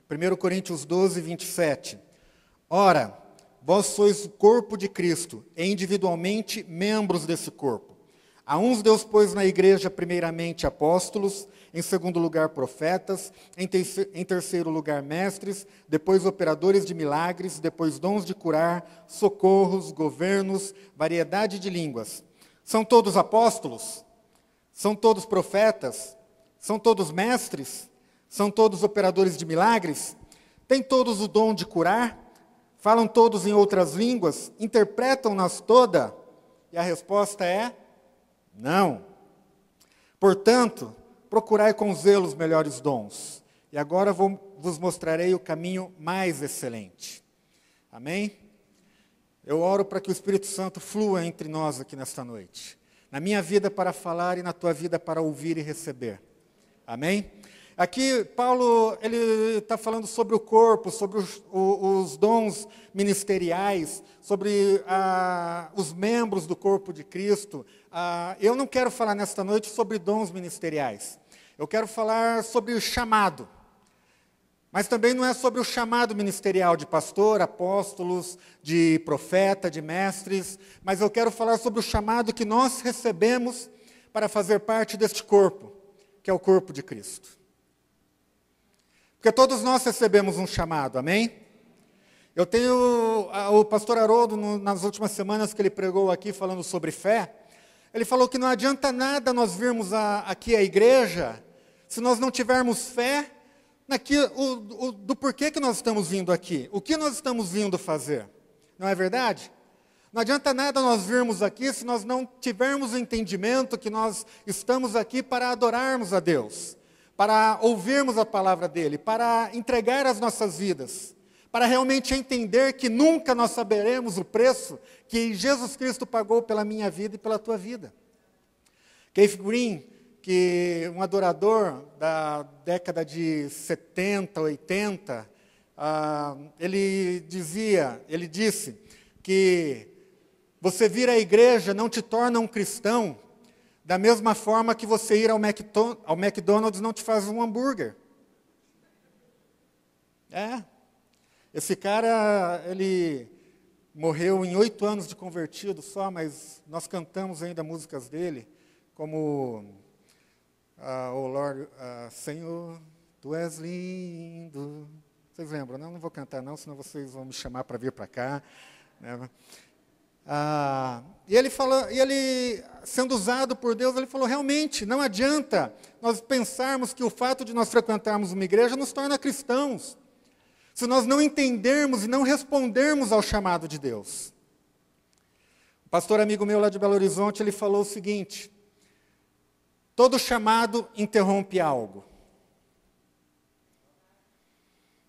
1 Coríntios 12, 27. Ora, vós sois o corpo de Cristo, e individualmente membros desse corpo. A uns Deus pôs na igreja primeiramente apóstolos, em segundo lugar profetas, em terceiro lugar mestres, depois operadores de milagres, depois dons de curar, socorros, governos, variedade de línguas. São todos apóstolos? São todos profetas? São todos mestres? São todos operadores de milagres? Têm todos o dom de curar? Falam todos em outras línguas? Interpretam-nas todas? E a resposta é não. Portanto, procurai com zelo os melhores dons. E agora vos mostrarei o caminho mais excelente. Amém? Eu oro para que o Espírito Santo flua entre nós aqui nesta noite. Na minha vida para falar e na tua vida para ouvir e receber. Amém? Aqui, Paulo, ele está falando sobre o corpo, sobre os dons ministeriais, sobre os membros do corpo de Cristo. Eu não quero falar nesta noite sobre dons ministeriais. Eu quero falar sobre o chamado. Mas também não é sobre o chamado ministerial de pastor, apóstolos, de profeta, de mestres. Mas eu quero falar sobre o chamado que nós recebemos para fazer parte deste corpo, que é o corpo de Cristo. Porque todos nós recebemos um chamado, amém? Eu tenho o pastor Haroldo, nas últimas semanas que ele pregou aqui falando sobre fé, ele falou que não adianta nada nós virmos aqui à igreja, se nós não tivermos fé do porquê que nós estamos vindo aqui, o que nós estamos vindo fazer, não é verdade? Não adianta nada nós virmos aqui se nós não tivermos o entendimento que nós estamos aqui para adorarmos a Deus, para ouvirmos a palavra dEle, para entregar as nossas vidas, para realmente entender que nunca nós saberemos o preço que Jesus Cristo pagou pela minha vida e pela tua vida. Keith Green, que um adorador da década de 70, 80, ele disse que você vir à igreja não te torna um cristão, da mesma forma que você ir ao McDonald's não te faz um hambúrguer. Esse cara, ele morreu em 8 anos de convertido só, mas nós cantamos ainda músicas dele, como Oh Lord, Senhor, Tu és lindo. Vocês lembram? Não vou cantar não, senão vocês vão me chamar para vir para cá. Né? E ele, sendo usado por Deus, ele falou, realmente, não adianta nós pensarmos que o fato de nós frequentarmos uma igreja nos torna cristãos, se nós não entendermos e não respondermos ao chamado de Deus. O pastor amigo meu lá de Belo Horizonte, ele falou o seguinte, todo chamado interrompe algo.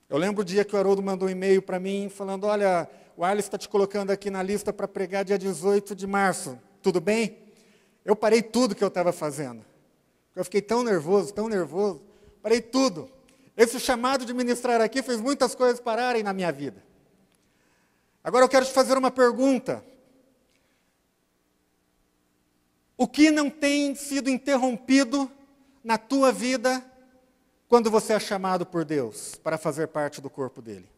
Eu lembro o dia que o Haroldo mandou um e-mail para mim, falando, olha, o Arles está te colocando aqui na lista para pregar dia 18 de março, tudo bem? Eu parei tudo que eu estava fazendo. Eu fiquei tão nervoso, parei tudo. Esse chamado de ministrar aqui fez muitas coisas pararem na minha vida. Agora eu quero te fazer uma pergunta. O que não tem sido interrompido na tua vida quando você é chamado por Deus para fazer parte do corpo dele?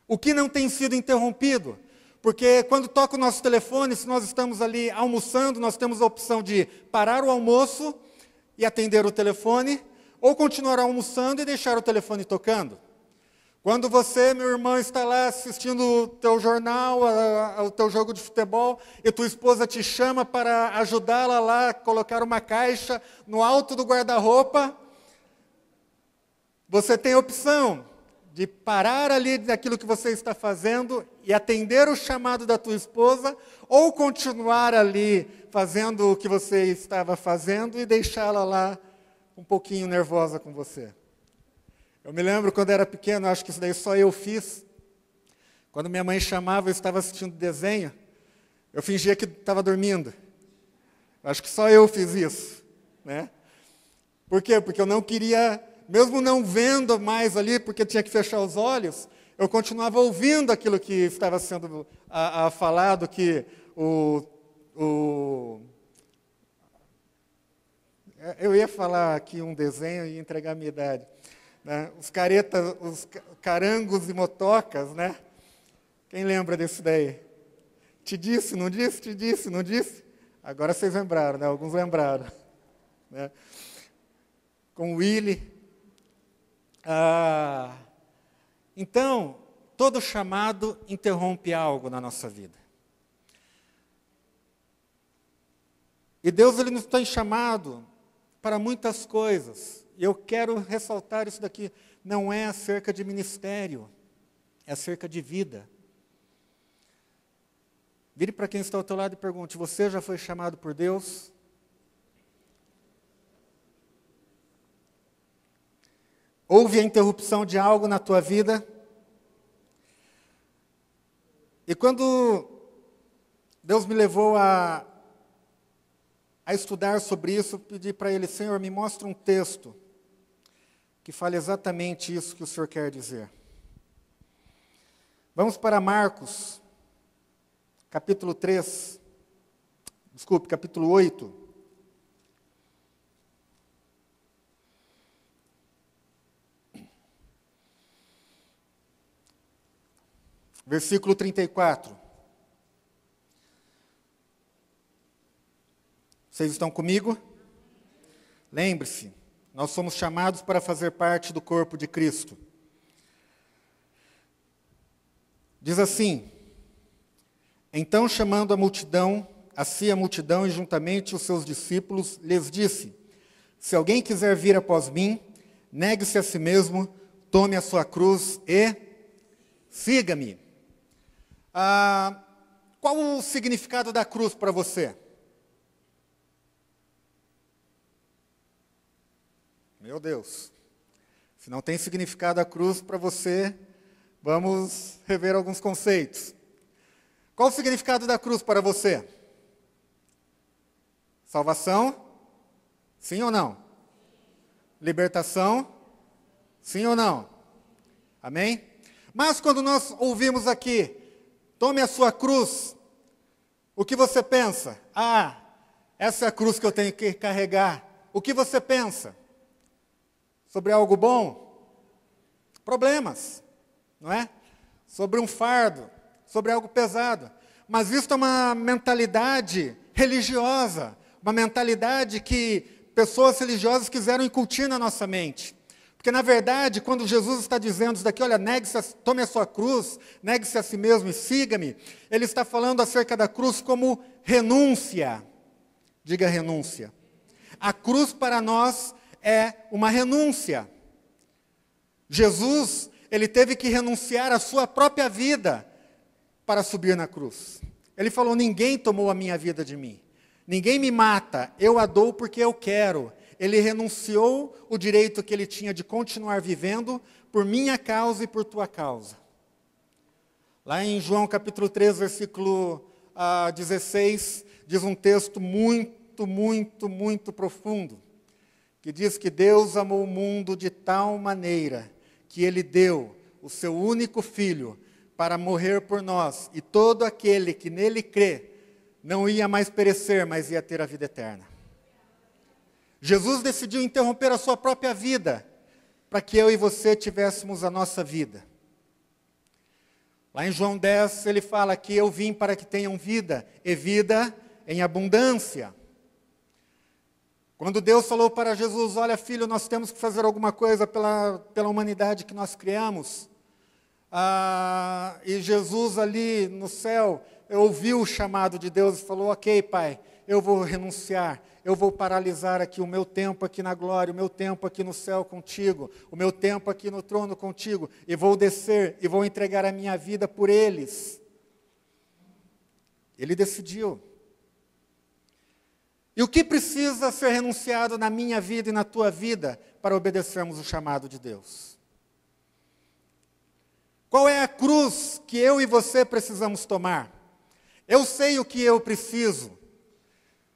O que não tem sido interrompido? Porque quando toca o nosso telefone, se nós estamos ali almoçando, nós temos a opção de parar o almoço e atender o telefone, ou continuar almoçando e deixar o telefone tocando. Quando você, meu irmão, está lá assistindo o teu jornal, o teu jogo de futebol, e tua esposa te chama para ajudá-la lá a colocar uma caixa no alto do guarda-roupa, você tem a opção de parar ali daquilo que você está fazendo e atender o chamado da tua esposa, ou continuar ali fazendo o que você estava fazendo e deixá-la lá um pouquinho nervosa com você. Eu me lembro quando era pequeno, acho que isso daí só eu fiz. Quando minha mãe chamava, eu estava assistindo desenho, eu fingia que estava dormindo. Acho que só eu fiz isso, né? Por quê? Porque eu não queria, mesmo não vendo mais ali, porque tinha que fechar os olhos, eu continuava ouvindo aquilo que estava sendo falado, que eu ia falar aqui um desenho e entregar a minha idade. né? Os caretas, os carangos e motocas, né? Quem lembra desse daí? Te disse, não disse? Te disse, não disse? Agora vocês lembraram, né? Alguns lembraram. Né? Com o Willy. Então, todo chamado interrompe algo na nossa vida. E Deus, Ele nos tem chamado para muitas coisas. E eu quero ressaltar isso daqui. Não é acerca de ministério, é acerca de vida. Vire para quem está ao teu lado e pergunte: você já foi chamado por Deus? Houve a interrupção de algo na tua vida? E quando Deus me levou a estudar sobre isso, eu pedi para Ele: Senhor, me mostra um texto que fale exatamente isso que o Senhor quer dizer. Vamos para Marcos, capítulo 8. Versículo 34. Vocês estão comigo? Lembre-se, nós somos chamados para fazer parte do corpo de Cristo. Diz assim: então, chamando a si a multidão e juntamente os seus discípulos, lhes disse: se alguém quiser vir após mim, negue-se a si mesmo, tome a sua cruz e siga-me. Qual o significado da cruz para você? Meu Deus, se não tem significado a cruz para você, vamos rever alguns conceitos. Qual o significado da cruz para você? Salvação? Sim ou não? Libertação? Sim ou não? Amém? Mas quando nós ouvimos aqui, tome a sua cruz, o que você pensa? Essa é a cruz que eu tenho que carregar. O que você pensa? Sobre algo bom? Problemas, não é? Sobre um fardo, sobre algo pesado. Mas isso é uma mentalidade religiosa, uma mentalidade que pessoas religiosas quiseram incutir na nossa mente. Porque, na verdade, quando Jesus está dizendo isso daqui, olha, tome a sua cruz, negue-se a si mesmo e siga-me, Ele está falando acerca da cruz como renúncia. Diga renúncia. A cruz para nós é uma renúncia. Jesus, Ele teve que renunciar à sua própria vida para subir na cruz. Ele falou: ninguém tomou a minha vida de mim. Ninguém me mata, eu a dou porque eu quero. Ele renunciou o direito que ele tinha de continuar vivendo por minha causa e por tua causa. Lá em João capítulo 3, versículo 16, diz um texto muito, muito, muito profundo, que diz que Deus amou o mundo de tal maneira que Ele deu o seu único Filho para morrer por nós, e todo aquele que nele crê não ia mais perecer, mas ia ter a vida eterna. Jesus decidiu interromper a sua própria vida para que eu e você tivéssemos a nossa vida. Lá em João 10, ele fala que eu vim para que tenham vida, e vida em abundância. Quando Deus falou para Jesus: olha, filho, nós temos que fazer alguma coisa pela humanidade que nós criamos. E Jesus ali no céu ouviu o chamado de Deus e falou: ok, Pai, eu vou renunciar, eu vou paralisar aqui o meu tempo aqui na glória, o meu tempo aqui no céu contigo, o meu tempo aqui no trono contigo, e vou descer e vou entregar a minha vida por eles. Ele decidiu. E o que precisa ser renunciado na minha vida e na tua vida para obedecermos o chamado de Deus? Qual é a cruz que eu e você precisamos tomar? Eu sei o que eu preciso.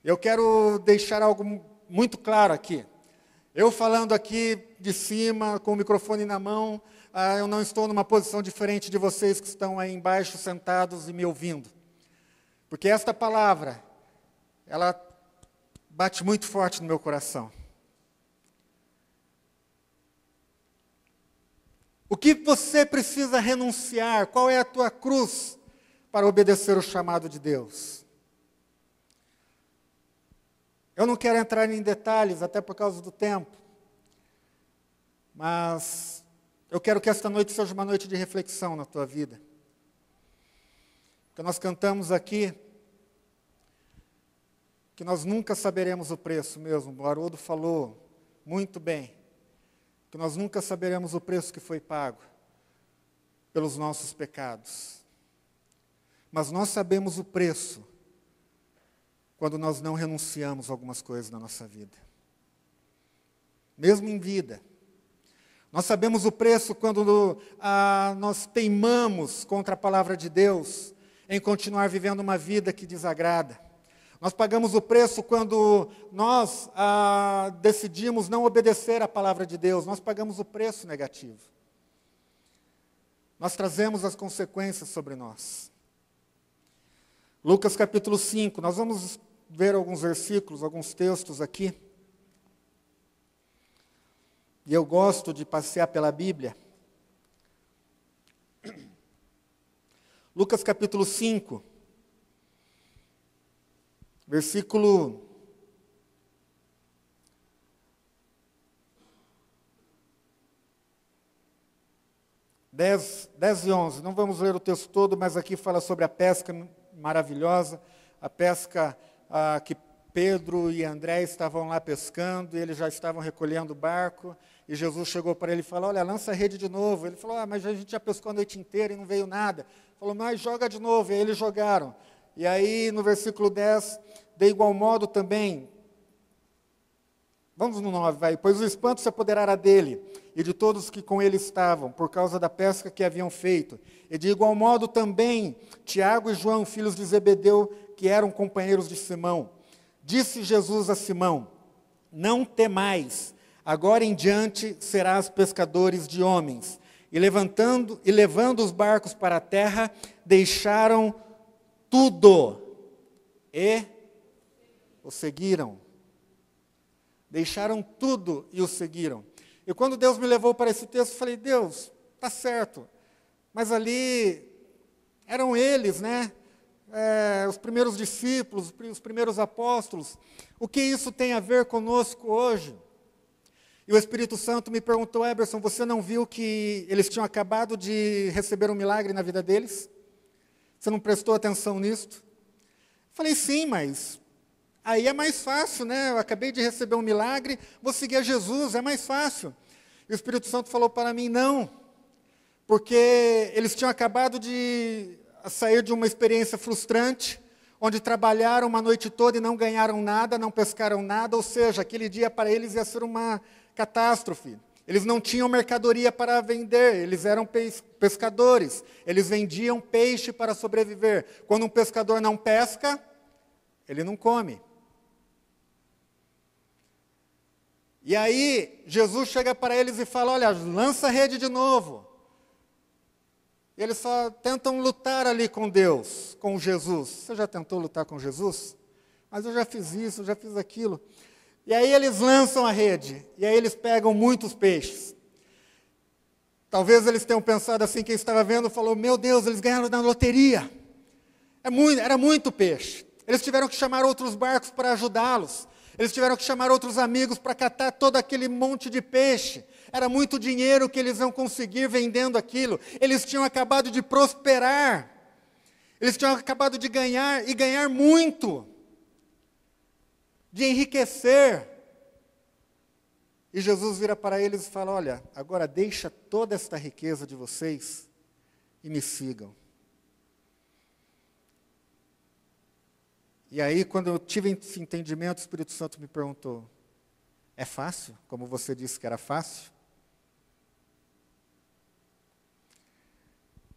Eu quero deixar algo muito claro aqui. Eu falando aqui de cima, com o microfone na mão, eu não estou numa posição diferente de vocês que estão aí embaixo, sentados e me ouvindo. Porque esta palavra, ela bate muito forte no meu coração. O que você precisa renunciar? Qual é a tua cruz para obedecer o chamado de Deus? Eu não quero entrar em detalhes, até por causa do tempo, mas eu quero que esta noite seja uma noite de reflexão na tua vida. Porque nós cantamos aqui que nós nunca saberemos o preço mesmo. O Haroldo falou muito bem, que nós nunca saberemos o preço que foi pago pelos nossos pecados. Mas nós sabemos o preço quando nós não renunciamos a algumas coisas na nossa vida. Mesmo em vida. Nós sabemos o preço quando nós teimamos contra a palavra de Deus, em continuar vivendo uma vida que desagrada. Nós pagamos o preço quando nós decidimos não obedecer à palavra de Deus. Nós pagamos o preço negativo. Nós trazemos as consequências sobre nós. Lucas capítulo 5, nós vamos ver alguns versículos, alguns textos aqui. E eu gosto de passear pela Bíblia. Lucas capítulo 5, versículo 10 e 11. Não vamos ler o texto todo, mas aqui fala sobre a pesca maravilhosa, a pesca que Pedro e André estavam lá pescando, e eles já estavam recolhendo o barco, e Jesus chegou para ele e falou, olha, lança a rede de novo. Ele falou, mas a gente já pescou a noite inteira e não veio nada. Ele falou, mas joga de novo, e aí eles jogaram. E aí, no versículo 10, de igual modo também, vamos no 9, vai, pois o espanto se apoderará dele, e de todos que com ele estavam, por causa da pesca que haviam feito. E de igual modo também, Tiago e João, filhos de Zebedeu, que eram companheiros de Simão. Disse Jesus a Simão, não temais, agora em diante serás pescadores de homens. E levando os barcos para a terra, deixaram tudo e o seguiram. Deixaram tudo e o seguiram. E quando Deus me levou para esse texto, eu falei, Deus, está certo. Mas ali eram eles, né? Os primeiros discípulos, os primeiros apóstolos. O que isso tem a ver conosco hoje? E o Espírito Santo me perguntou, Eberson, você não viu que eles tinham acabado de receber um milagre na vida deles? Você não prestou atenção nisto? Falei, sim, mas aí é mais fácil, né? Eu acabei de receber um milagre, vou seguir a Jesus, é mais fácil. E o Espírito Santo falou para mim, não, porque eles tinham acabado de sair de uma experiência frustrante, onde trabalharam uma noite toda e não ganharam nada, não pescaram nada, ou seja, aquele dia para eles ia ser uma catástrofe. Eles não tinham mercadoria para vender, eles eram pescadores, eles vendiam peixe para sobreviver. Quando um pescador não pesca, ele não come. E aí, Jesus chega para eles e fala, olha, lança a rede de novo. E eles só tentam lutar ali com Deus, com Jesus. Você já tentou lutar com Jesus? Mas eu já fiz isso, eu já fiz aquilo. E aí eles lançam a rede, e aí eles pegam muitos peixes. Talvez eles tenham pensado assim, quem estava vendo falou, meu Deus, eles ganharam na loteria. Era muito peixe. Eles tiveram que chamar outros barcos para ajudá-los. Eles tiveram que chamar outros amigos para catar todo aquele monte de peixe. Era muito dinheiro que eles iam conseguir vendendo aquilo. Eles tinham acabado de prosperar. Eles tinham acabado de ganhar, e ganhar muito. De enriquecer. E Jesus vira para eles e fala, olha, agora deixa toda esta riqueza de vocês e me sigam. E aí, quando eu tive esse entendimento, o Espírito Santo me perguntou, é fácil, como você disse que era fácil?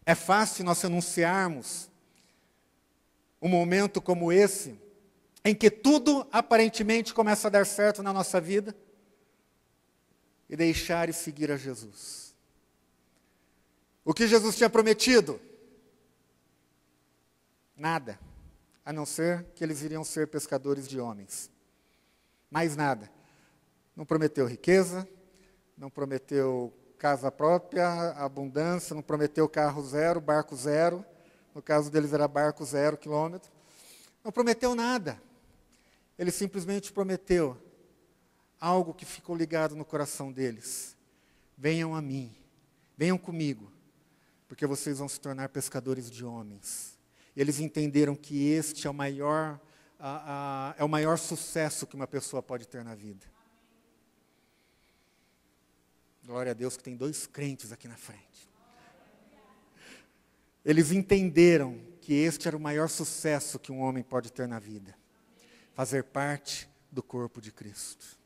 É fácil nós anunciarmos um momento como esse, em que tudo aparentemente começa a dar certo na nossa vida, e deixar e seguir a Jesus. O que Jesus tinha prometido? Nada, a não ser que eles iriam ser pescadores de homens. Mais nada. Não prometeu riqueza, não prometeu casa própria, abundância, não prometeu carro zero, barco zero. No caso deles era barco 0 quilômetro. Não prometeu nada. Ele simplesmente prometeu algo que ficou ligado no coração deles. Venham a mim, venham comigo, porque vocês vão se tornar pescadores de homens. E eles entenderam que este é o maior sucesso que uma pessoa pode ter na vida. Glória a Deus que tem 2 crentes aqui na frente. Eles entenderam que este era o maior sucesso que um homem pode ter na vida. Fazer parte do corpo de Cristo.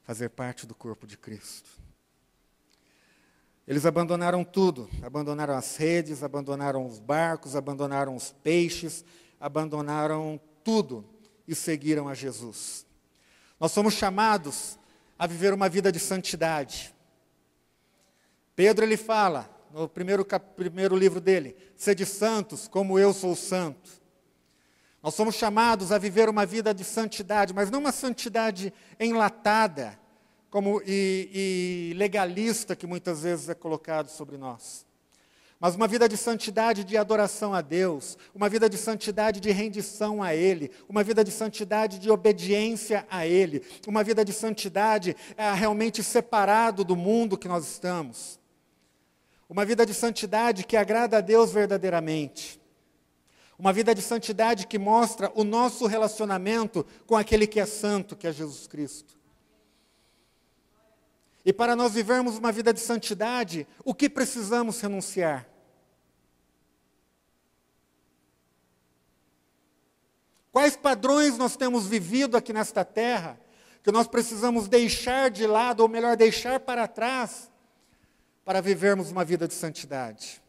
Fazer parte do corpo de Cristo. Eles abandonaram tudo. Abandonaram as redes, abandonaram os barcos, abandonaram os peixes, abandonaram tudo e seguiram a Jesus. Nós somos chamados a viver uma vida de santidade. Pedro, ele fala, no primeiro livro dele, sede santos como eu sou santo. Nós somos chamados a viver uma vida de santidade, mas não uma santidade enlatada e legalista que muitas vezes é colocado sobre nós. Mas uma vida de santidade de adoração a Deus, uma vida de santidade de rendição a Ele, uma vida de santidade de obediência a Ele, uma vida de santidade realmente separado do mundo que nós estamos. Uma vida de santidade que agrada a Deus verdadeiramente. Uma vida de santidade que mostra o nosso relacionamento com aquele que é santo, que é Jesus Cristo. E para nós vivermos uma vida de santidade, o que precisamos renunciar? Quais padrões nós temos vivido aqui nesta terra, que nós precisamos deixar de lado, ou melhor, deixar para trás, para vivermos uma vida de santidade?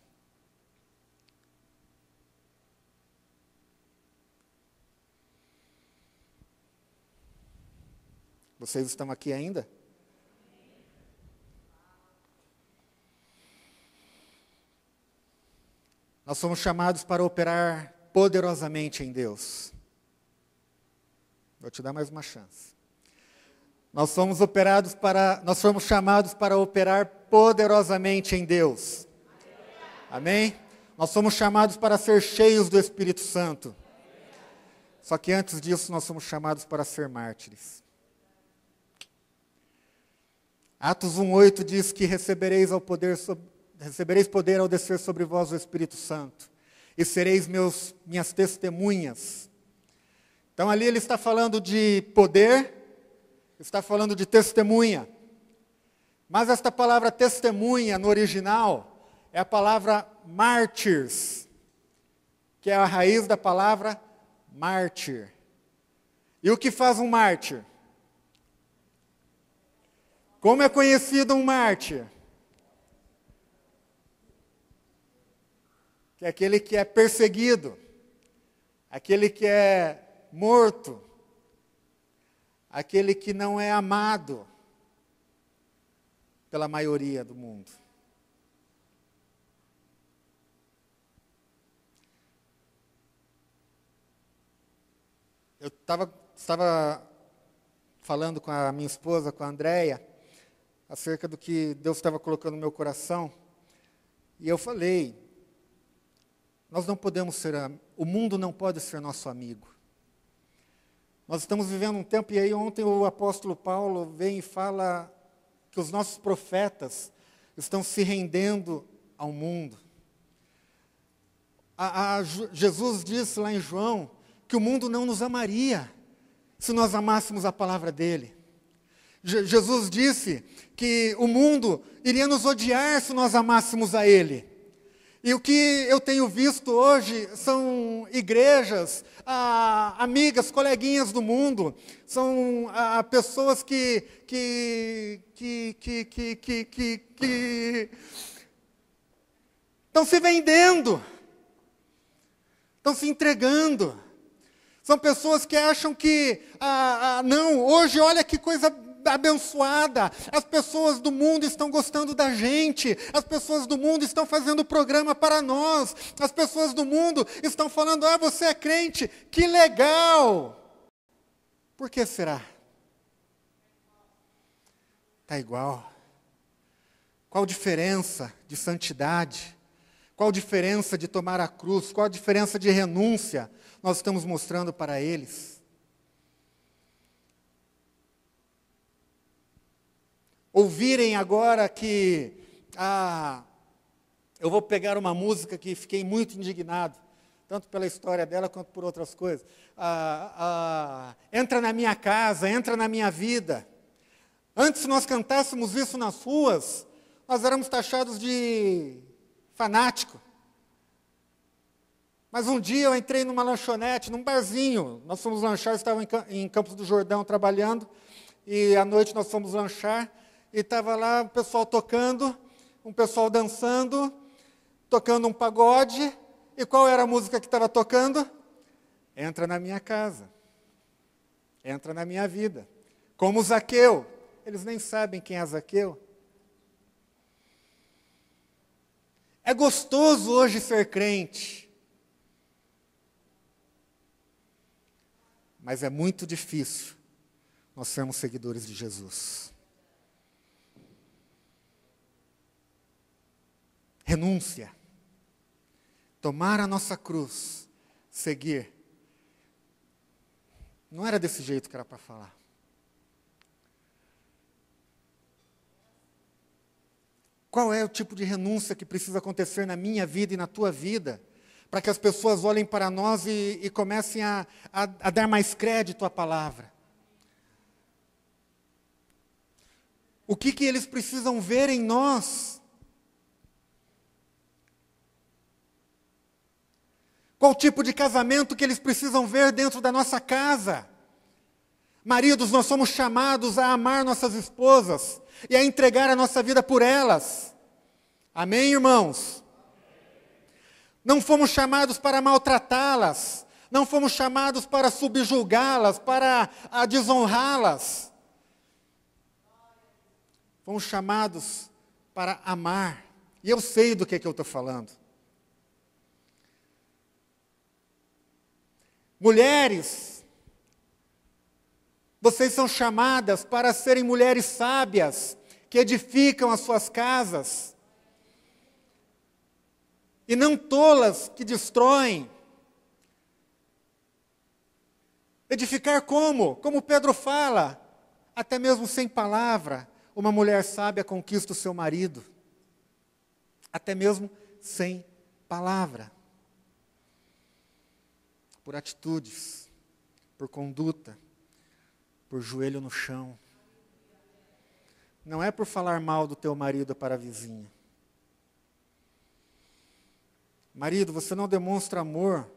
Vocês estão aqui ainda? Nós somos chamados para operar poderosamente em Deus. Vou te dar mais uma chance. Nós somos chamados para operar poderosamente em Deus. Amém? Nós somos chamados para ser cheios do Espírito Santo. Só que antes disso, nós somos chamados para ser mártires. Atos 1:8 diz que recebereis poder ao descer sobre vós o Espírito Santo, e sereis minhas testemunhas. Então ali ele está falando de poder, está falando de testemunha. Mas esta palavra testemunha, no original, é a palavra mártires, que é a raiz da palavra mártir. E o que faz um mártir? Como é conhecido um mártir? Que é aquele que é perseguido, aquele que é morto, aquele que não é amado pela maioria do mundo. Eu estava falando com a minha esposa, com a Andréia, acerca do que Deus estava colocando no meu coração, e eu falei, nós não podemos o mundo não pode ser nosso amigo. Nós estamos vivendo um tempo, e aí ontem o apóstolo Paulo vem e fala que os nossos profetas estão se rendendo ao mundo. Jesus disse lá em João que o mundo não nos amaria se nós amássemos a palavra dele. Jesus disse que o mundo iria nos odiar se nós amássemos a ele. E o que eu tenho visto hoje são igrejas, amigas, coleguinhas do mundo, são pessoas que estão se vendendo, estão se entregando. São pessoas que acham que, não, hoje olha que coisa abençoada, as pessoas do mundo estão gostando da gente, as pessoas do mundo estão fazendo programa para nós, as pessoas do mundo estão falando, você é crente, que legal. Por que será? Está igual. Qual a diferença de santidade? Qual a diferença de tomar a cruz? Qual a diferença de renúncia nós estamos mostrando para eles? Ouvirem agora que, eu vou pegar uma música que fiquei muito indignado, tanto pela história dela quanto por outras coisas. Entra na minha casa, entra na minha vida. Antes, se nós cantássemos isso nas ruas, nós éramos taxados de fanático. Mas um dia eu entrei numa lanchonete, num barzinho. Nós fomos lanchar, eu estava em Campos do Jordão trabalhando, e à noite nós fomos lanchar, e estava lá o pessoal tocando, um pessoal dançando, tocando um pagode. E qual era a música que estava tocando? Entra na minha casa. Entra na minha vida. Como Zaqueu. Eles nem sabem quem é Zaqueu. É gostoso hoje ser crente. Mas é muito difícil nós sermos seguidores de Jesus. Renúncia. Tomar a nossa cruz. Seguir. Não era desse jeito que era para falar. Qual é o tipo de renúncia que precisa acontecer na minha vida e na tua vida, para que as pessoas olhem para nós e comecem a dar mais crédito à palavra? O que eles precisam ver em nós? Qual tipo de casamento que eles precisam ver dentro da nossa casa? Maridos, nós somos chamados a amar nossas esposas e a entregar a nossa vida por elas. Amém, irmãos? Não fomos chamados para maltratá-las. Não fomos chamados para subjugá-las, para desonrá-las. Fomos chamados para amar. E eu sei do que eu estou falando. Mulheres, vocês são chamadas para serem mulheres sábias, que edificam as suas casas. E não tolas que destroem. Edificar como? Como Pedro fala, até mesmo sem palavra, uma mulher sábia conquista o seu marido. Até mesmo sem palavra. Por atitudes, por conduta, por joelho no chão. Não é por falar mal do teu marido para a vizinha. Marido, você não demonstra amor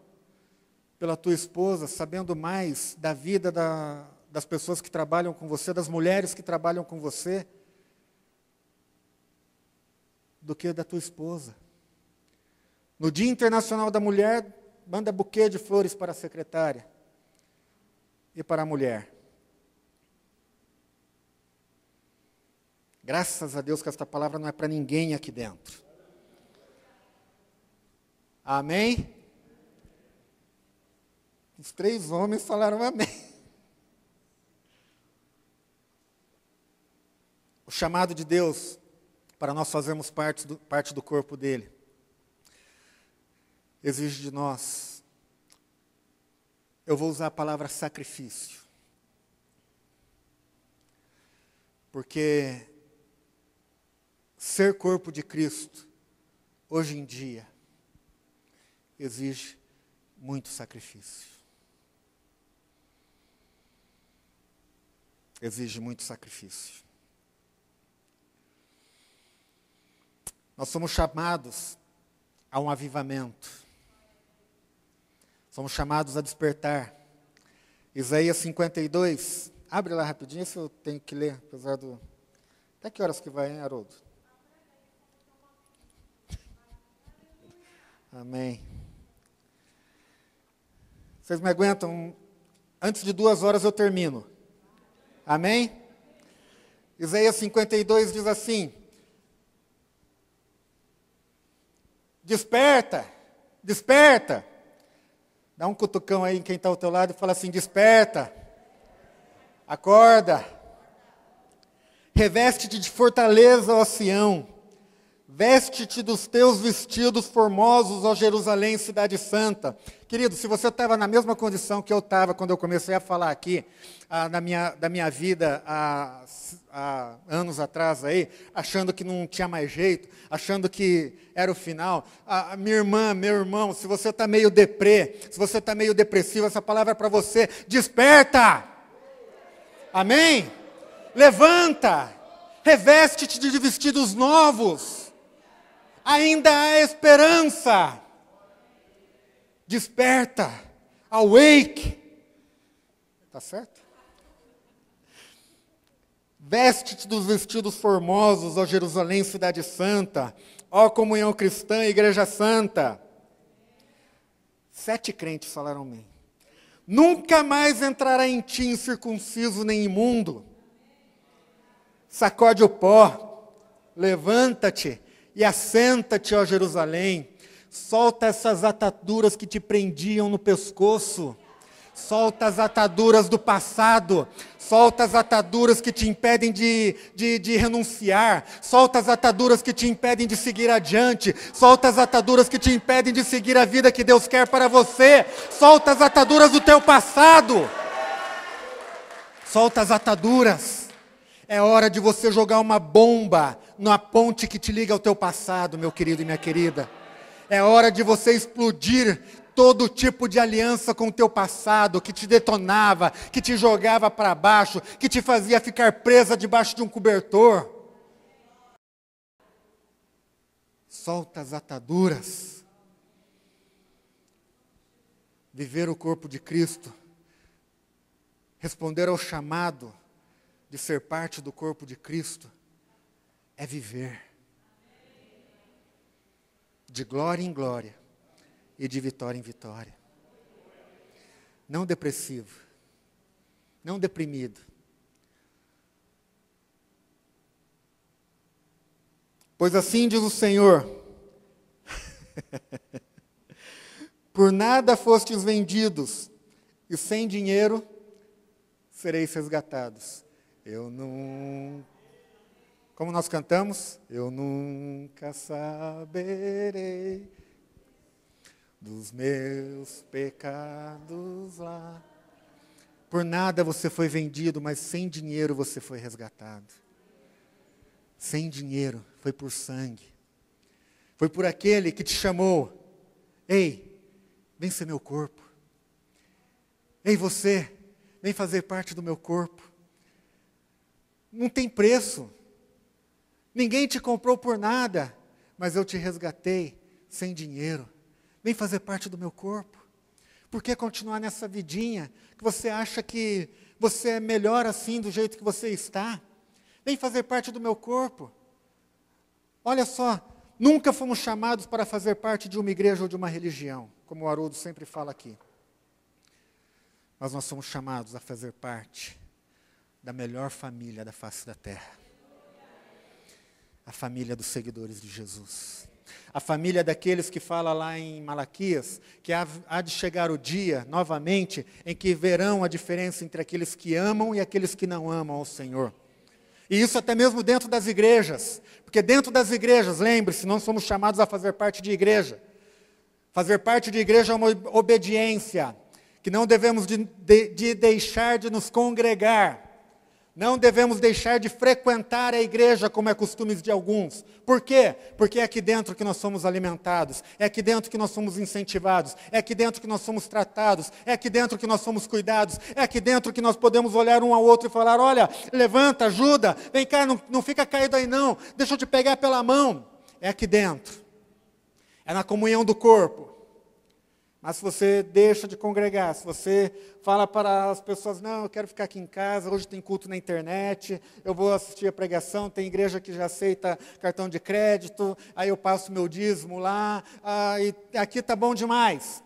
pela tua esposa, sabendo mais da vida das pessoas que trabalham com você, das mulheres que trabalham com você, do que da tua esposa. No Dia Internacional da Mulher, manda buquê de flores para a secretária e para a mulher. Graças a Deus que esta palavra não é para ninguém aqui dentro. Amém? Os 3 homens falaram amém. O chamado de Deus para nós fazermos parte do corpo dele exige de nós, eu vou usar a palavra sacrifício, porque ser corpo de Cristo, hoje em dia, exige muito sacrifício. Exige muito sacrifício. Nós somos chamados a um avivamento. Somos chamados a despertar. Isaías 52. Abre lá rapidinho, se eu tenho que ler, apesar do... Até que horas que vai, hein, Haroldo? Amém. Vocês me aguentam? Antes de 2 horas eu termino. Amém? Isaías 52 diz assim: desperta, desperta. Dá um cutucão aí em quem está ao teu lado e fala assim: desperta, acorda, reveste-te de fortaleza, ó Sião, Veste-te dos teus vestidos formosos, ó Jerusalém, cidade santa. Querido, se você estava na mesma condição que eu estava quando eu comecei a falar aqui, da minha vida há anos atrás, aí, achando que não tinha mais jeito, achando que era o final, minha irmã, meu irmão, se você está meio deprê, se você está meio depressivo, essa palavra é para você: desperta! Amém? Levanta! Reveste-te de vestidos novos. Ainda há esperança. Desperta. Awake. Tá certo? Veste-te dos vestidos formosos, ó Jerusalém, cidade santa, ó comunhão cristã, igreja santa. 7 crentes falaram amém. Nunca mais entrará em ti incircunciso nem imundo. Sacode o pó, levanta-te e assenta-te, ó Jerusalém. Solta essas ataduras que te prendiam no pescoço. Solta as ataduras do passado. Solta as ataduras que te impedem de renunciar. Solta as ataduras que te impedem de seguir adiante. Solta as ataduras que te impedem de seguir a vida que Deus quer para você. Solta as ataduras do teu passado. Solta as ataduras. É hora de você jogar uma bomba na ponte que te liga ao teu passado, meu querido e minha querida. É hora de você explodir todo tipo de aliança com o teu passado, que te detonava, que te jogava para baixo, que te fazia ficar presa debaixo de um cobertor. Solta as ataduras. Viver o corpo de Cristo, responder ao chamado de ser parte do corpo de Cristo, é viver de glória em glória e de vitória em vitória. Não depressivo, não deprimido. Pois assim diz o Senhor: por nada fostes vendidos, e sem dinheiro sereis resgatados. Como nós cantamos? Eu nunca saberei dos meus pecados lá. Por nada você foi vendido, mas sem dinheiro você foi resgatado. Sem dinheiro, foi por sangue. Foi por aquele que te chamou. Ei, vem ser meu corpo. Ei, você, vem fazer parte do meu corpo. Não tem preço. Ninguém te comprou por nada, mas eu te resgatei sem dinheiro. Vem fazer parte do meu corpo. Por que continuar nessa vidinha que você acha que você é melhor assim do jeito que você está? Vem fazer parte do meu corpo. Olha só, nunca fomos chamados para fazer parte de uma igreja ou de uma religião, como o Haroldo sempre fala aqui. Mas nós somos chamados a fazer parte da melhor família da face da terra. A família dos seguidores de Jesus. A família daqueles que fala lá em Malaquias, que há de chegar o dia, novamente, em que verão a diferença entre aqueles que amam e aqueles que não amam ao Senhor. E isso até mesmo dentro das igrejas. Porque dentro das igrejas, lembre-se, não somos chamados a fazer parte de igreja. Fazer parte de igreja é uma obediência, que não devemos de deixar de nos congregar. Não devemos deixar de frequentar a igreja como é costume de alguns. Por quê? Porque é aqui dentro que nós somos alimentados, é aqui dentro que nós somos incentivados, é aqui dentro que nós somos tratados, é aqui dentro que nós somos cuidados, é aqui dentro que nós podemos olhar um ao outro e falar: olha, levanta, ajuda, vem cá, não fica caído aí não, deixa eu te pegar pela mão. É aqui dentro, é na comunhão do corpo. Mas se você deixa de congregar, se você fala para as pessoas: não, eu quero ficar aqui em casa, hoje tem culto na internet, eu vou assistir a pregação, tem igreja que já aceita cartão de crédito, aí eu passo meu dízimo lá, e aqui está bom demais.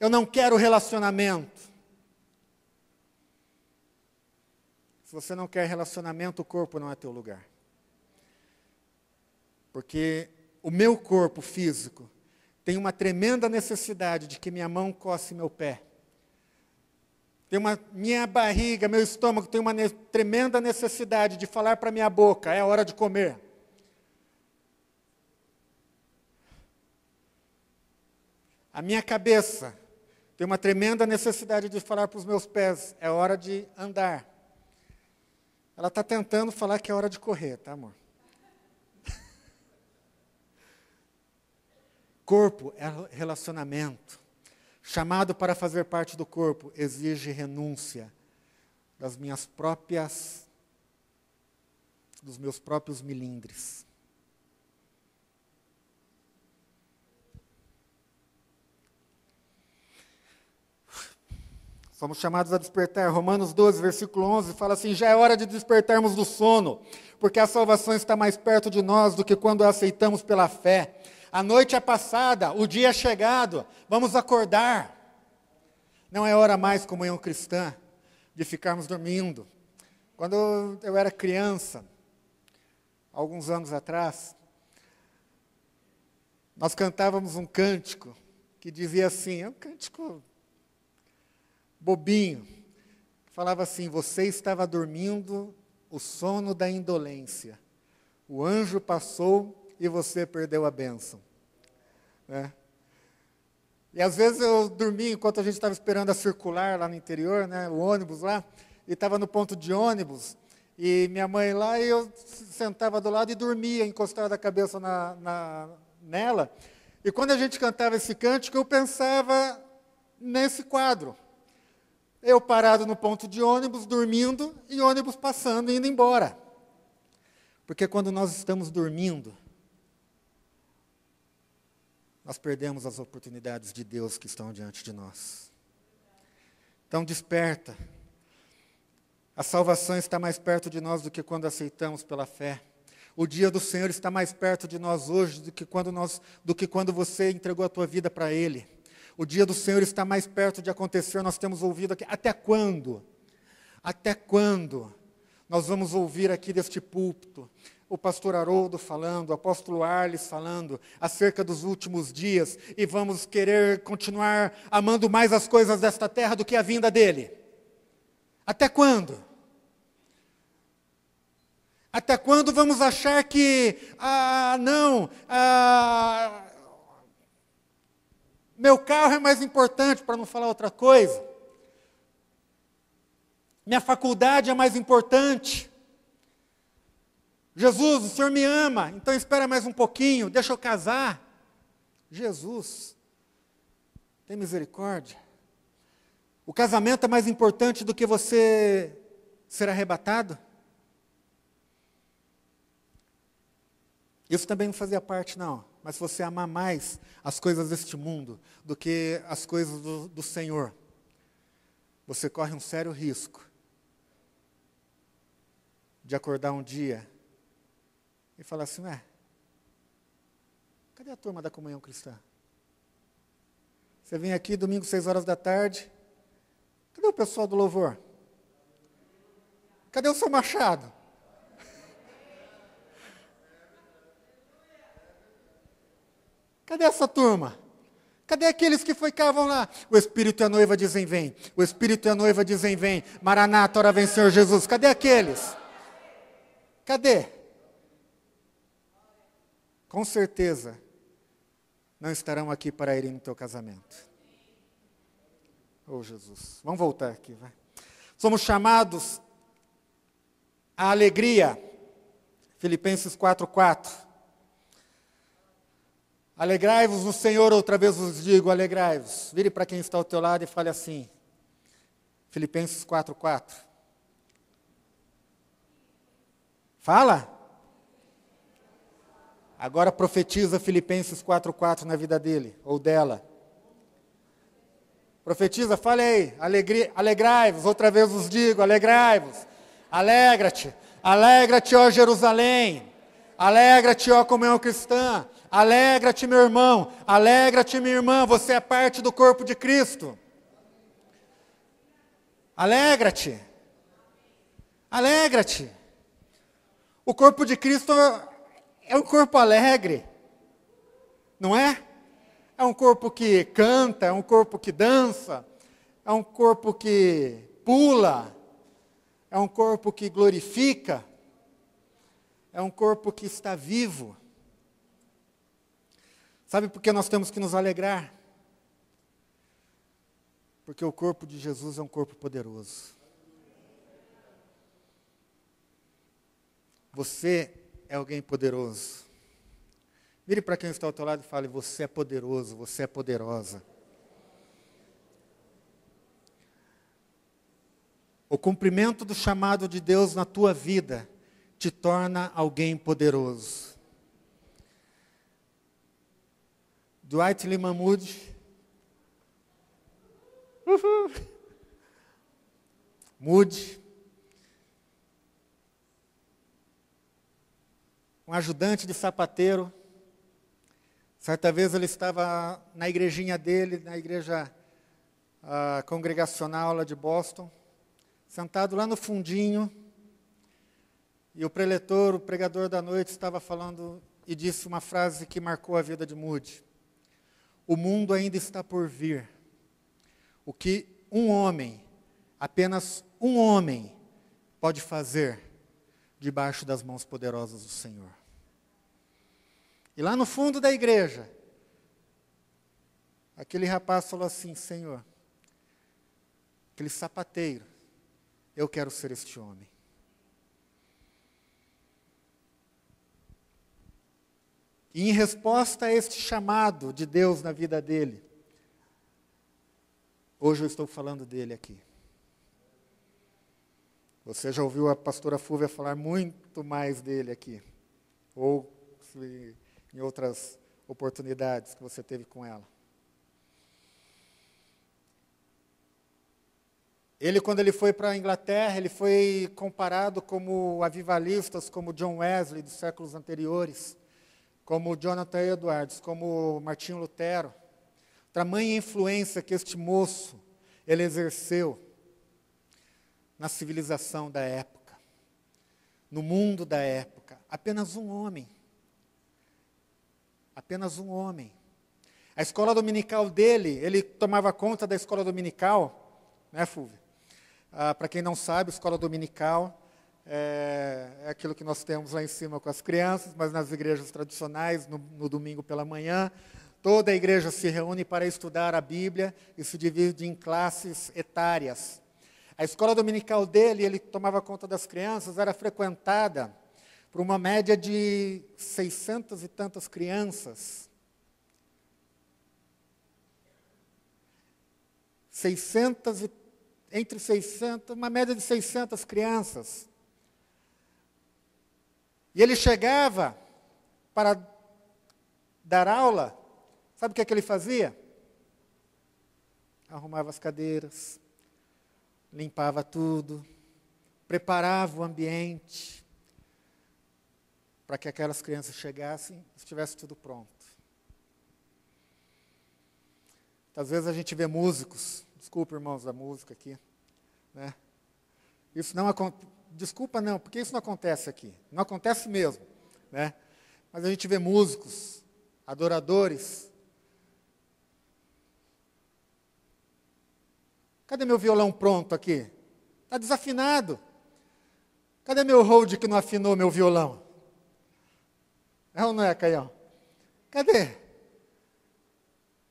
Eu não quero relacionamento. Se você não quer relacionamento, o corpo não é teu lugar. Porque o meu corpo físico tem uma tremenda necessidade de que minha mão coce meu pé. Minha barriga, meu estômago tem uma tremenda necessidade de falar para minha boca: é hora de comer. A minha cabeça tem uma tremenda necessidade de falar para os meus pés, é hora de andar. Ela está tentando falar que é hora de correr, tá, amor? Corpo é relacionamento. Chamado para fazer parte do corpo exige renúncia dos meus próprios milindres. Somos chamados a despertar. Romanos 12, versículo 11, fala assim: já é hora de despertarmos do sono, porque a salvação está mais perto de nós do que quando a aceitamos pela fé. A noite é passada, o dia é chegado, vamos acordar. Não é hora mais, comunhão cristã, de ficarmos dormindo. Quando eu era criança, alguns anos atrás, nós cantávamos um cântico que dizia assim, é um cântico bobinho, falava assim: você estava dormindo o sono da indolência, o anjo passou e você perdeu a bênção. Né? E às vezes eu dormia enquanto a gente estava esperando a circular lá no interior, né, o ônibus lá, e estava no ponto de ônibus, e minha mãe lá, e eu sentava do lado e dormia, encostado a cabeça nela. E quando a gente cantava esse cântico, eu pensava nesse quadro. Eu parado no ponto de ônibus, dormindo, e ônibus passando e indo embora. Porque quando nós estamos dormindo, nós perdemos as oportunidades de Deus que estão diante de nós. Então desperta. A salvação está mais perto de nós do que quando aceitamos pela fé. O dia do Senhor está mais perto de nós hoje do que quando você entregou a tua vida para Ele. O dia do Senhor está mais perto de acontecer. Nós temos ouvido aqui. Até quando? Até quando nós vamos ouvir aqui deste púlpito o pastor Haroldo falando, o apóstolo Arles falando acerca dos últimos dias, e vamos querer continuar amando mais as coisas desta terra do que a vinda dele? Até quando? Até quando vamos achar que, meu carro é mais importante, para não falar outra coisa? Minha faculdade é mais importante? Jesus, o Senhor me ama, então espera mais um pouquinho, deixa eu casar. Jesus, tem misericórdia. O casamento é mais importante do que você ser arrebatado? Isso também não fazia parte, não. Mas se você amar mais as coisas deste mundo do que as coisas do Senhor, você corre um sério risco de acordar um dia e falar assim: cadê a turma da comunhão cristã? Você vem aqui domingo 6 horas da tarde, cadê o pessoal do louvor? Cadê o seu Machado? Cadê essa turma? Cadê aqueles que ficavam lá? O Espírito e a noiva dizem vem. O Espírito e a noiva dizem vem. Maranata, ora vem Senhor Jesus. Cadê aqueles? Cadê? Com certeza não estarão aqui para irem no teu casamento. Oh, Jesus. Vamos voltar aqui, vai. Somos chamados à alegria. Filipenses 4:4. Alegrai-vos no Senhor, outra vez vos digo, alegrai-vos. Vire para quem está ao teu lado e fale assim. Filipenses 4:4. Fala. Agora profetiza Filipenses 4:4 na vida dele, ou dela. Profetiza, fale aí. Alegrai-vos, outra vez vos digo, alegrai-vos. Alegra-te, alegra-te, ó Jerusalém. Alegra-te, ó comunhão cristã. Alegra-te, meu irmão. Alegra-te, minha irmã. Você é parte do corpo de Cristo. Alegra-te. Alegra-te. O corpo de Cristo é um corpo alegre. Não é? É um corpo que canta, é um corpo que dança, é um corpo que pula, é um corpo que glorifica, é um corpo que está vivo. Sabe por que nós temos que nos alegrar? Porque o corpo de Jesus é um corpo poderoso. Você é alguém poderoso. Vire para quem está ao teu lado e fale, você é poderoso, você é poderosa. O cumprimento do chamado de Deus na tua vida te torna alguém poderoso. Dwight Lyman Moody, um ajudante de sapateiro. Certa vez ele estava na igrejinha dele, na igreja congregacional lá de Boston, sentado lá no fundinho, e o preletor, o pregador da noite, estava falando e disse uma frase que marcou a vida de Moody. O mundo ainda está por vir. O que um homem, apenas um homem, pode fazer debaixo das mãos poderosas do Senhor. E lá no fundo da igreja, aquele rapaz falou assim, Senhor, aquele sapateiro, eu quero ser este homem. E em resposta a este chamado de Deus na vida dele, hoje eu estou falando dele aqui. Você já ouviu a pastora Fúvia falar muito mais dele aqui. Ou em outras oportunidades que você teve com ela. Ele, quando ele foi para a Inglaterra, ele foi comparado como avivalistas, como John Wesley dos séculos anteriores, como Jonathan Edwards, como Martinho Lutero. Tamanha influência que este moço, ele exerceu na civilização da época, no mundo da época. Apenas um homem. Apenas um homem. A escola dominical dele, ele tomava conta da escola dominical, né, Fúvia? Para quem não sabe, escola dominical é aquilo que nós temos lá em cima com as crianças, mas nas igrejas tradicionais, no domingo pela manhã, toda a igreja se reúne para estudar a Bíblia e se divide em classes etárias. A escola dominical dele, ele tomava conta das crianças, era frequentada por uma média de 600 e tantas crianças. entre 600, uma média de 600 crianças. E ele chegava para dar aula, sabe o que é que ele fazia? Arrumava as cadeiras, limpava tudo, preparava o ambiente, para que aquelas crianças chegassem e estivesse tudo pronto. Às vezes a gente vê músicos, desculpa, irmãos da música aqui, né? Isso não acontece, desculpa não, porque isso não acontece aqui, não acontece mesmo, né? Mas a gente vê músicos, adoradores. Cadê meu violão pronto aqui? Está desafinado. Cadê meu hold que não afinou meu violão? É ou não é, Caião? Cadê?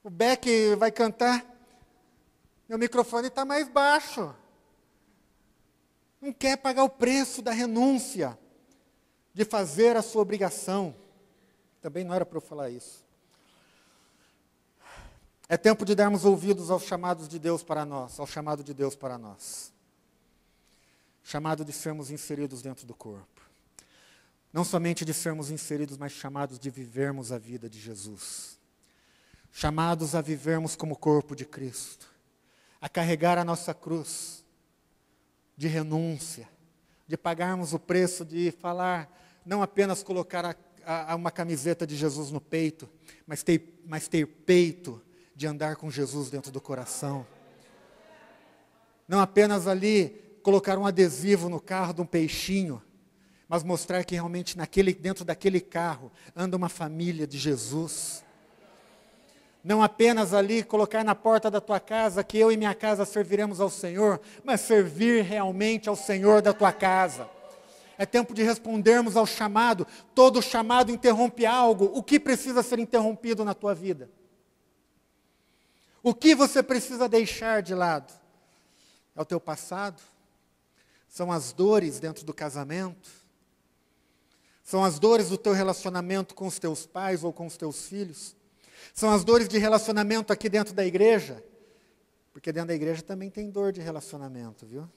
O Beck vai cantar, meu microfone está mais baixo. Não quer pagar o preço da renúncia, de fazer a sua obrigação. Também não era para eu falar isso. É tempo de darmos ouvidos aos chamados de Deus para nós, ao chamado de Deus para nós. Chamado de sermos inseridos dentro do corpo. Não somente de sermos inseridos, mas chamados de vivermos a vida de Jesus. Chamados a vivermos como corpo de Cristo. A carregar a nossa cruz de renúncia, de pagarmos o preço de falar, não apenas colocar uma camiseta de Jesus no peito, mas ter peito de andar com Jesus dentro do coração. Não apenas ali colocar um adesivo no carro de um peixinho, mas mostrar que realmente dentro daquele carro anda uma família de Jesus. Não apenas ali colocar na porta da tua casa que eu e minha casa serviremos ao Senhor, mas servir realmente ao Senhor da tua casa. É tempo de respondermos ao chamado. Todo chamado interrompe algo. O que precisa ser interrompido na tua vida? O que você precisa deixar de lado? É o teu passado? São as dores dentro do casamento? São as dores do teu relacionamento com os teus pais ou com os teus filhos? São as dores de relacionamento aqui dentro da igreja? Porque dentro da igreja também tem dor de relacionamento, viu?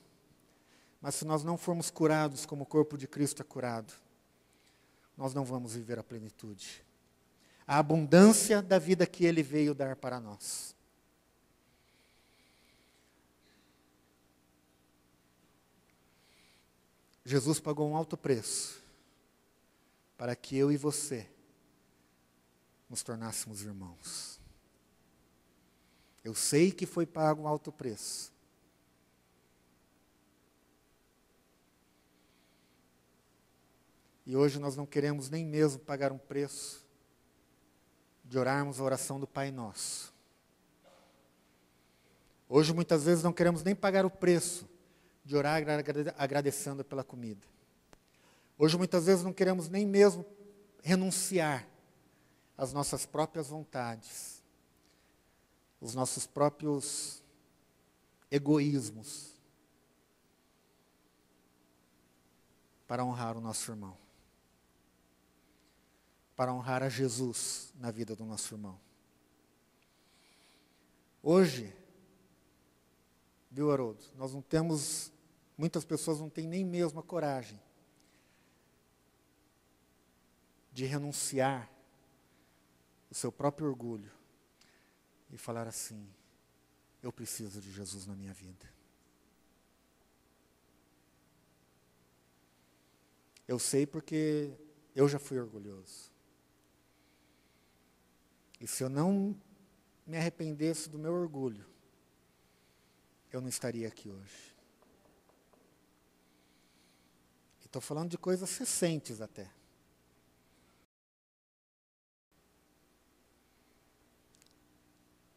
Mas se nós não formos curados como o corpo de Cristo é curado, nós não vamos viver a plenitude, a abundância da vida que Ele veio dar para nós. Jesus pagou um alto preço para que eu e você nos tornássemos irmãos. Eu sei que foi pago um alto preço. E hoje nós não queremos nem mesmo pagar um preço de orarmos a oração do Pai Nosso. Hoje muitas vezes não queremos nem pagar o preço de orar agradecendo pela comida. Hoje muitas vezes não queremos nem mesmo renunciar às nossas próprias vontades, os nossos próprios egoísmos, para honrar o nosso irmão, para honrar a Jesus na vida do nosso irmão. Hoje, viu, Haroldo, nós não temos, muitas pessoas não têm nem mesmo a coragem de renunciar o seu próprio orgulho e falar assim: eu preciso de Jesus na minha vida. Eu sei porque eu já fui orgulhoso. E se eu não me arrependesse do meu orgulho, eu não estaria aqui hoje. E estou falando de coisas recentes até.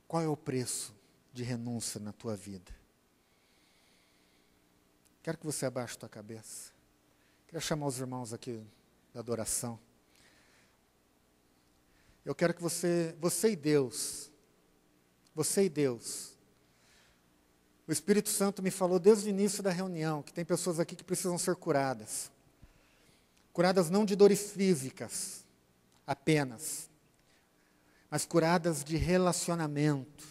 Qual é o preço de renúncia na tua vida? Quero que você abaixe a tua cabeça. Quero chamar os irmãos aqui da adoração. Eu quero que você e Deus, o Espírito Santo me falou desde o início da reunião que tem pessoas aqui que precisam ser curadas. Curadas não de dores físicas apenas, mas curadas de relacionamento,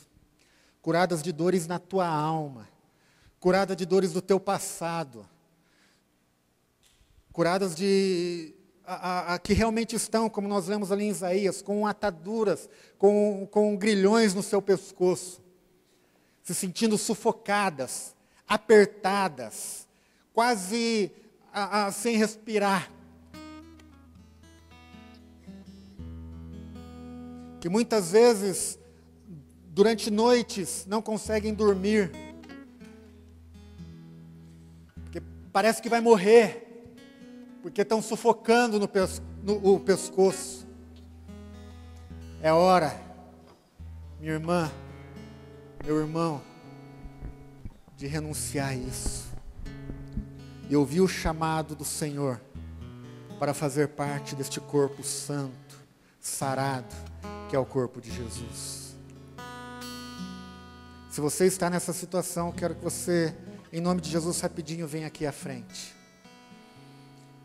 curadas de dores na tua alma, curadas de dores do teu passado, curadas que realmente estão, como nós lemos ali em Isaías, com ataduras, com grilhões no seu pescoço, se sentindo sufocadas, apertadas, quase sem respirar. Que muitas vezes, durante noites, não conseguem dormir, porque parece que vai morrer, porque estão sufocando o pescoço. É hora, minha irmã, meu irmão, de renunciar a isso e ouvir o chamado do Senhor para fazer parte deste corpo santo, sarado, que é o corpo de Jesus. Se você está nessa situação, eu quero que você, em nome de Jesus, rapidinho venha aqui à frente.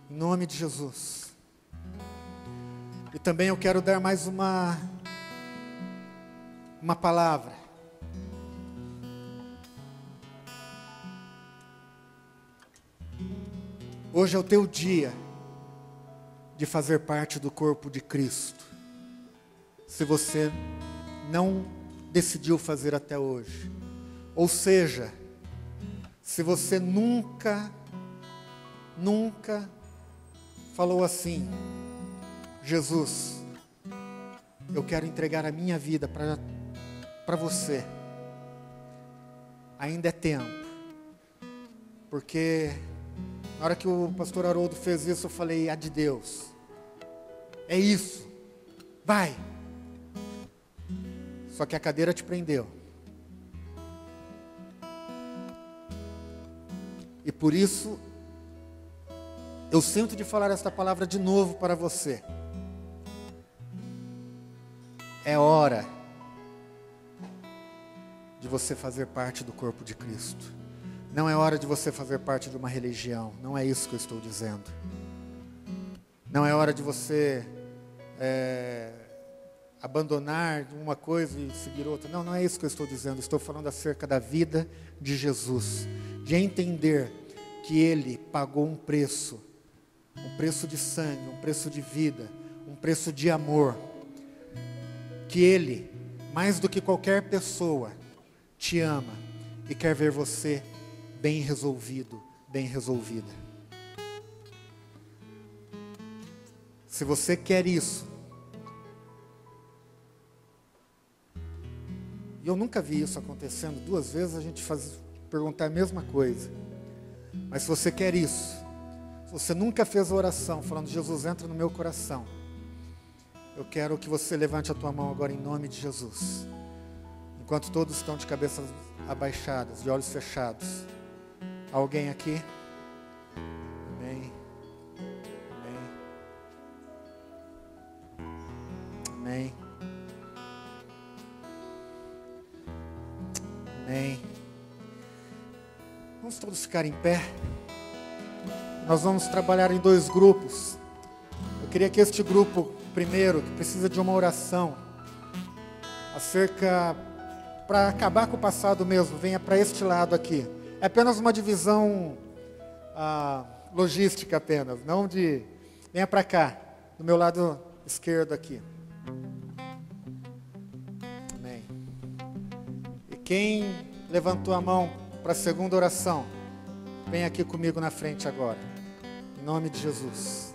Em nome de Jesus. E também eu quero dar mais uma palavra. Hoje é o teu dia de fazer parte do corpo de Cristo. Se você não decidiu fazer até hoje. Ou seja, se você nunca falou assim: Jesus, eu quero entregar a minha vida para você. Ainda é tempo. Porque na hora que o pastor Haroldo fez isso, eu falei: de Deus. É isso. Vai. Só que a cadeira te prendeu. E por isso eu sinto de falar esta palavra de novo para você. É hora de você fazer parte do corpo de Cristo. Não é hora de você fazer parte de uma religião. Não é isso que eu estou dizendo. Não é hora de você abandonar uma coisa e seguir outra. Não, não é isso que eu estou dizendo. Estou falando acerca da vida de Jesus. De entender que Ele pagou um preço de sangue, um preço de vida, um preço de amor. Que Ele, mais do que qualquer pessoa, te ama e quer ver você bem resolvido, bem resolvida. Se você quer isso, e eu nunca vi isso acontecendo, 2 vezes a gente perguntar a mesma coisa, mas se você quer isso, se você nunca fez a oração falando, Jesus, entra no meu coração, eu quero que você levante a tua mão agora em nome de Jesus, enquanto todos estão de cabeças abaixadas, de olhos fechados. Alguém aqui? Amém. Amém. Amém. Vamos todos ficar em pé. Nós vamos trabalhar em 2 grupos. Eu queria que este grupo, primeiro, que precisa de uma oração acerca, para acabar com o passado mesmo, venha para este lado aqui. É apenas uma divisão logística apenas, não de... Venha para cá, do meu lado esquerdo aqui. Amém. E quem levantou a mão para a segunda oração, vem aqui comigo na frente agora. Em nome de Jesus.